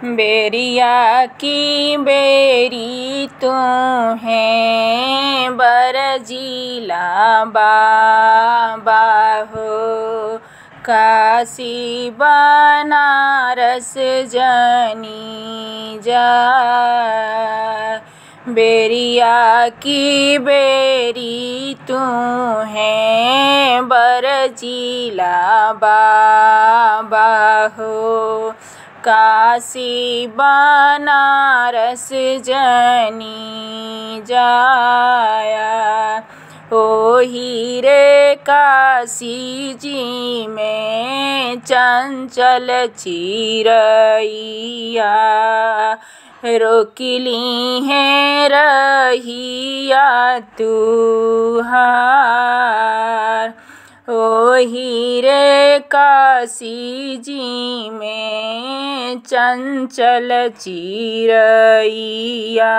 बेरिया की बेरी तू है बरजीला बाबा हो। काशी बनारस जनी जा। बेरिया की बेरी तू है बरजीला बाबा हो। काशी बनारस जनी जाया। ओ हीरे काशी जी में चंचल चिरैया। रोकिली है रहिया तुहार। ओ हीरे काशी जी में चंचल चिरैया।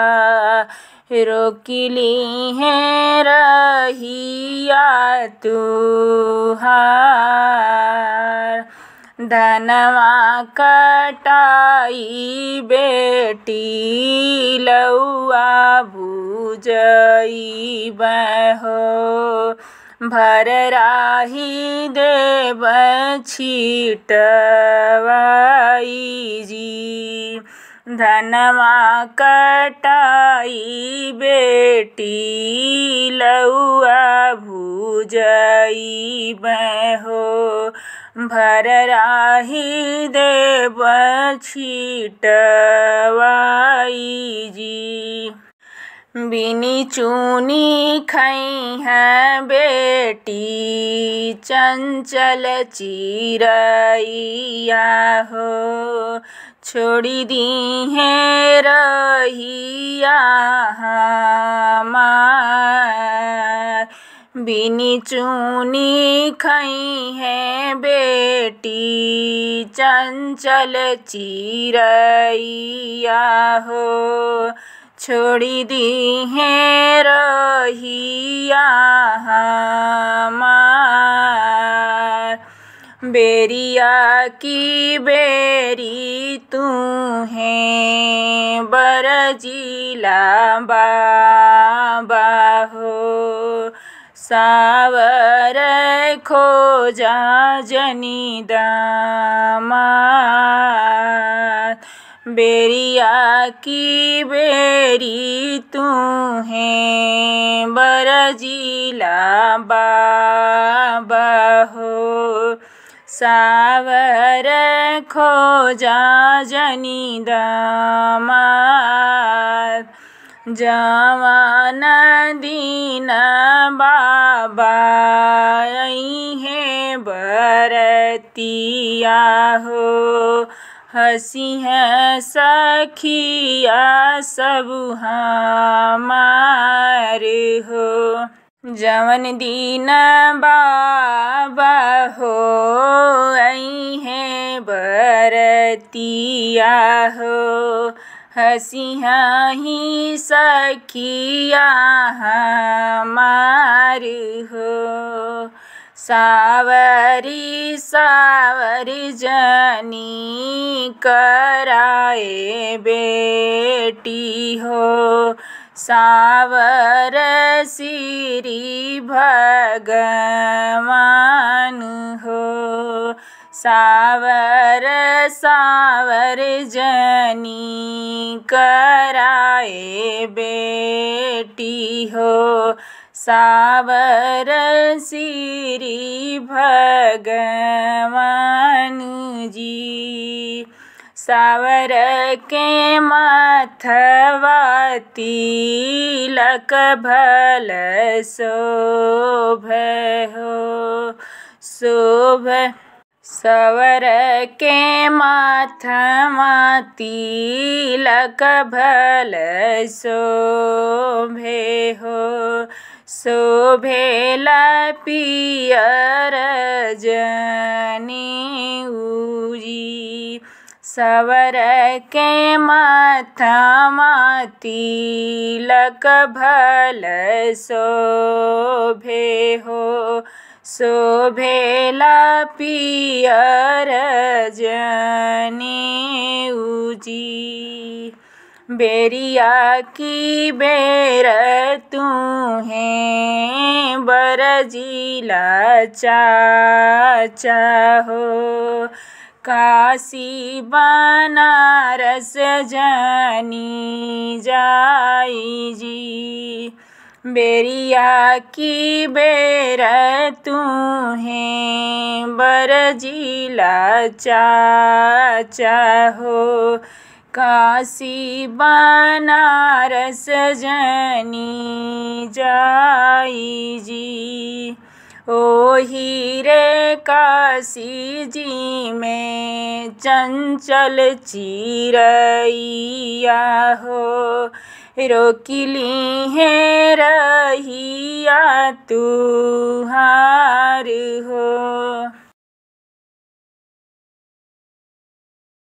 रोकिली है रहिया तुहार। धनवा कटाई बेटी लौआ भुजई बहो। भर राही देव छिटवाई जी। धनवा कटाई बेटी लौआ भुजई बहो। भर राही देव छिटवाई जी। बिनी चुनी खई है बेटी चंचल चिरैया हो। छोड़ी दी है रहिया हमार। बिनी चुनी खई है बेटी चंचल चिरैया हो। छोड़ी दी है रहिया हमार। बेरिया की बेरी तू है बरजीला बाबा हो। सावर खोजा जनी दामाद। बेरिया की बेरी तू है बरजीला बाबा हो। सावर खोजा जनी दामाद। जवान दीन बाबा आई है बरतिया हो। हसी है सखिया सब हमार हो। जवन दीन बाबा हो आई है बरतिया हो। हसी ही सखिया हमार हो। सावरी सावरी जनी कराए बेटी हो। सावर श्री भगवान हो। सावर सावर जनी कराए बेटी हो। सावर श्री भगवान जी। सावर के माथवा तिलक भल शोभ हो। शोभ सावर के माथवा तिलक भल शोभे हो। शोभेला पियर जनेऊजी। सावर के माथवा तिलक भल शोभे हो। शोभेला पियर जनेऊ जी। बेरिया की बेर तू है बरजीला चाचा हो, काशी बनारस जानी जाई जी। बेरिया की बेर तू है बरजीला चाचा हो, काशी बनारस जानी जाई जी। ओ हीरे काशी जी में चंचल चिरैया हो, रोकिली है रहिया तुहार हो।